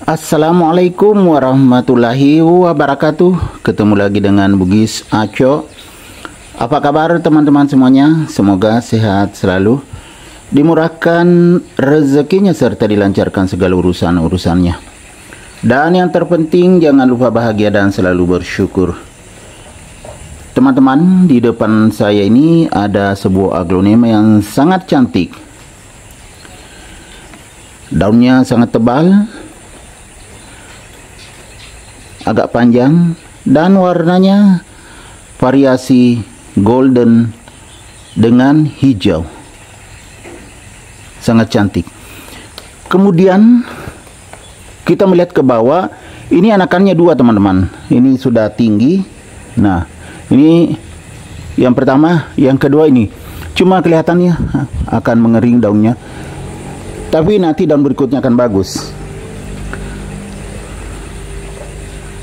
Assalamualaikum warahmatullahi wabarakatuh. Ketemu lagi dengan Bugis Aco. Apa kabar teman-teman semuanya? Semoga sehat selalu, dimurahkan rezekinya serta dilancarkan segala urusan-urusannya. Dan yang terpenting jangan lupa bahagia dan selalu bersyukur. Teman-teman, di depan saya ini ada sebuah aglonema yang sangat cantik. Daunnya sangat tebal, agak panjang, dan warnanya variasi golden dengan hijau. Sangat cantik. Kemudian kita melihat ke bawah, ini anakannya dua teman-teman. Ini sudah tinggi. Nah, ini yang pertama, yang kedua ini. Cuma kelihatannya akan mengering daunnya. Tapi nanti daun berikutnya akan bagus.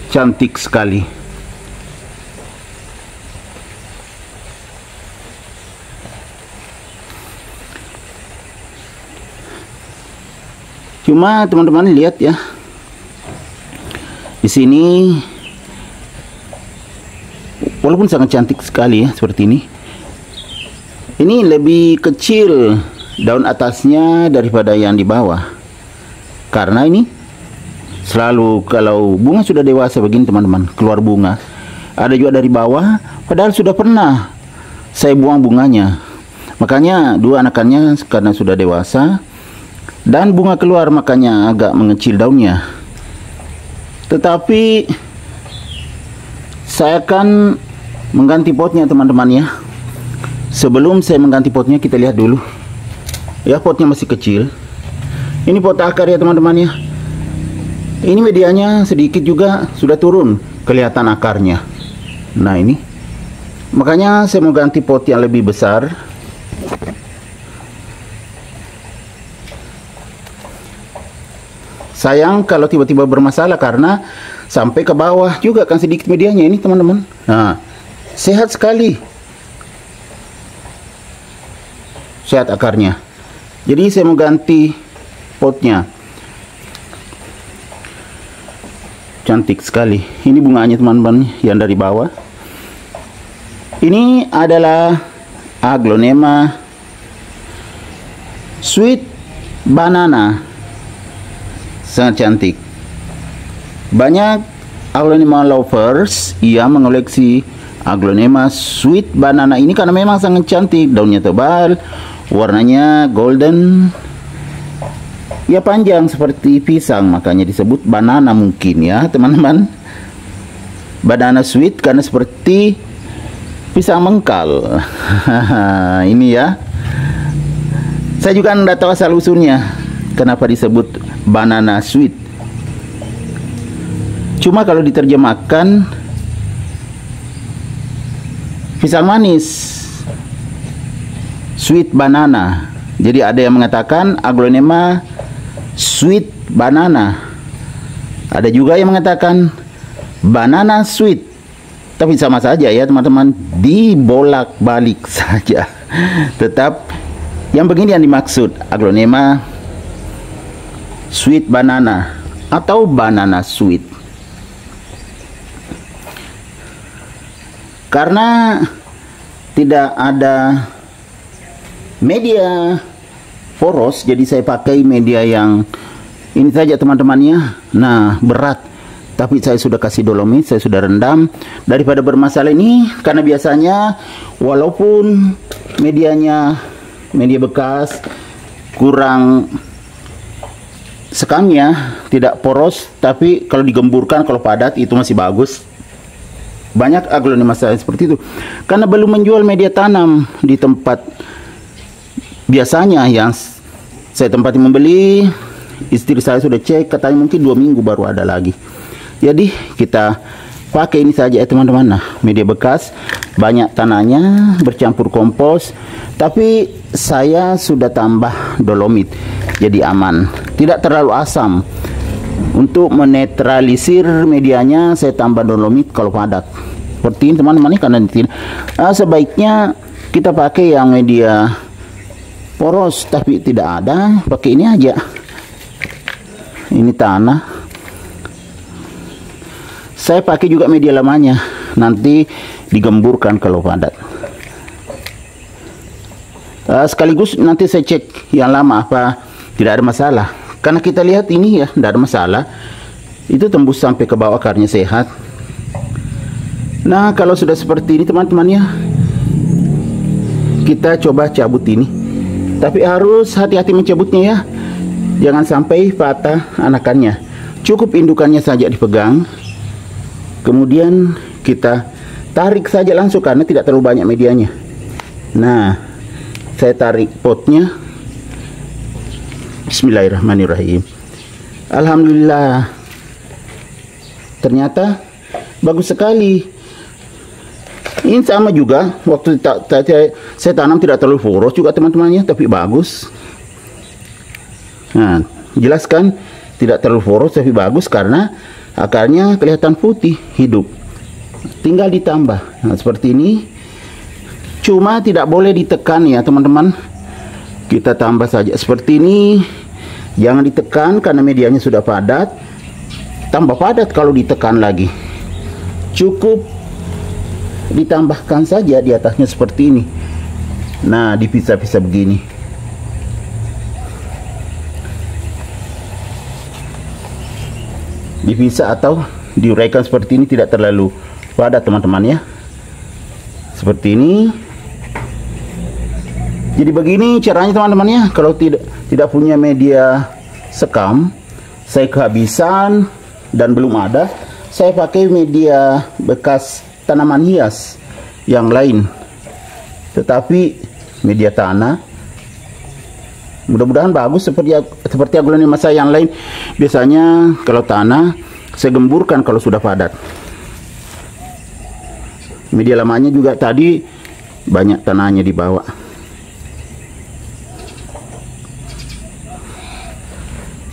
Cantik sekali. Cuma teman-teman lihat ya. Di sini walaupun sangat cantik sekali ya seperti ini. Ini lebih kecil daun atasnya daripada yang di bawah. Karena ini selalu kalau bunga sudah dewasa begini teman-teman, keluar bunga, ada juga dari bawah, padahal sudah pernah saya buang bunganya. Makanya dua anakannya karena sudah dewasa dan bunga keluar, makanya agak mengecil daunnya. Tetapi saya akan mengganti potnya teman-teman ya. Sebelum saya mengganti potnya, kita lihat dulu ya, potnya masih kecil. Ini pot akar ya teman-teman ya. Ini medianya sedikit juga sudah turun, kelihatan akarnya. Nah ini, makanya saya mau ganti pot yang lebih besar. Sayang kalau tiba-tiba bermasalah karena sampai ke bawah juga kan sedikit medianya ini teman-teman. Nah, sehat sekali, sehat akarnya. Jadi saya mau ganti potnya. Cantik sekali. Ini bunganya teman-teman yang dari bawah. Ini adalah aglonema sweet banana. Sangat cantik. Banyak aglonema lovers yang mengoleksi aglonema sweet banana ini karena memang sangat cantik. Daunnya tebal, warnanya golden, ya panjang seperti pisang, makanya disebut banana mungkin ya teman-teman. Banana sweet karena seperti pisang mengkal. Ini ya, saya juga tidak tahu asal usulnya kenapa disebut banana sweet. Cuma kalau diterjemahkan pisang manis, sweet banana. Jadi ada yang mengatakan aglonema sweet banana, ada juga yang mengatakan banana sweet, tapi sama saja ya teman-teman, dibolak-balik saja. Tetap yang begini yang dimaksud, aglonema sweet banana atau banana sweet. Karena tidak ada media poros, jadi saya pakai media yang ini saja teman-temannya. Nah, berat, tapi saya sudah kasih dolomit, saya sudah rendam daripada bermasalah ini. Karena biasanya walaupun medianya media bekas, kurang sekamnya, tidak poros, tapi kalau digemburkan, kalau padat itu masih bagus. Banyak aglonema saya seperti itu karena belum menjual media tanam di tempat. Biasanya yang saya tempati membeli, istri saya sudah cek, katanya mungkin 2 minggu baru ada lagi. Jadi kita pakai ini saja ya teman-teman. Nah, media bekas, banyak tanahnya, bercampur kompos, tapi saya sudah tambah dolomit, jadi aman, tidak terlalu asam. Untuk menetralisir medianya, saya tambah dolomit kalau padat. Seperti ini teman-teman, ini karena tidak. Sebaiknya kita pakai yang media poros, tapi tidak ada, pakai ini aja. Ini tanah Saya pakai juga media lamanya, nanti digemburkan kalau padat. Sekaligus nanti saya cek yang lama apa tidak ada masalah. Karena kita lihat ini ya, tidak ada masalah. Itu tembus sampai ke bawah, akarnya sehat. Nah, kalau sudah seperti ini teman-teman ya, kita coba cabut ini. Tapi harus hati-hati mencabutnya ya. Jangan sampai patah anakannya. Cukup indukannya saja dipegang. Kemudian kita tarik saja langsung karena tidak terlalu banyak medianya. Nah, saya tarik potnya. Bismillahirrahmanirrahim. Alhamdulillah. Ternyata bagus sekali. Ini sama juga waktu saya tanam tidak terlalu poros juga teman-temannya, tapi bagus. Nah, jelaskan tidak terlalu poros tapi bagus karena akarnya kelihatan putih, hidup. Tinggal ditambah. Nah, seperti ini. Cuma tidak boleh ditekan ya teman-teman. Kita tambah saja seperti ini. Jangan ditekan karena medianya sudah padat. Tambah padat kalau ditekan lagi. Cukup ditambahkan saja di atasnya seperti ini. Nah, dipisah-pisah begini. Dipisah atau diuraikan seperti ini, tidak terlalu padat teman-teman ya. Seperti ini. Jadi begini caranya teman-teman ya. Kalau tidak punya media sekam, saya kehabisan dan belum ada, saya pakai media bekas tanaman hias yang lain, tetapi media tanah. Mudah-mudahan bagus seperti aglonema saya yang lain. Biasanya kalau tanah saya gemburkan kalau sudah padat. Media lamanya juga tadi banyak tanahnya di bawah.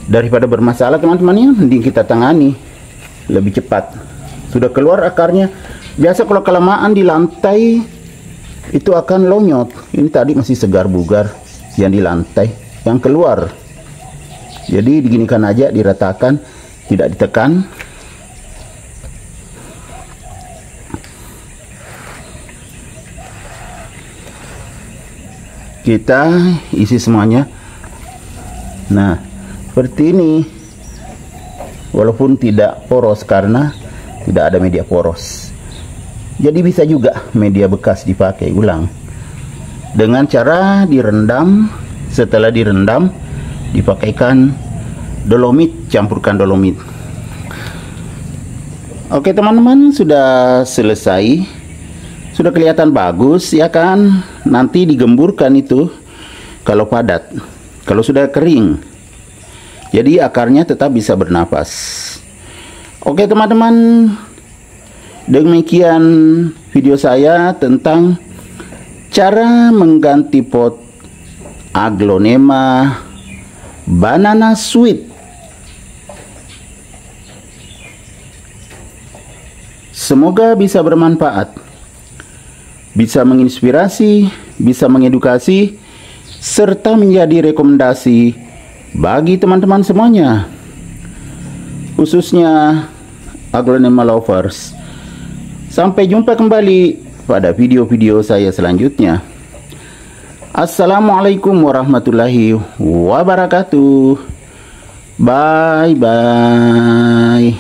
Daripada bermasalah teman-teman ya, mending kita tangani lebih cepat. Sudah keluar akarnya. Biasa kalau kelamaan di lantai itu akan lonyot. Ini tadi masih segar bugar yang di lantai, yang keluar. Jadi diginikan aja, diratakan, tidak ditekan. Kita isi semuanya. Nah, seperti ini. Walaupun tidak poros karena tidak ada media poros. Jadi bisa juga media bekas dipakai ulang. Dengan cara direndam. Setelah direndam, dipakaikan dolomit, campurkan dolomit. Oke teman-teman, sudah selesai. Sudah kelihatan bagus ya kan. Nanti digemburkan itu kalau padat. Kalau sudah kering, jadi akarnya tetap bisa bernapas. Oke teman-teman, demikian video saya tentang cara mengganti pot aglonema banana sweet. Semoga bisa bermanfaat, bisa menginspirasi, bisa mengedukasi, serta menjadi rekomendasi bagi teman-teman semuanya, khususnya aglonema lovers. Sampai jumpa kembali pada video-video saya selanjutnya. Assalamualaikum warahmatullahi wabarakatuh. Bye bye.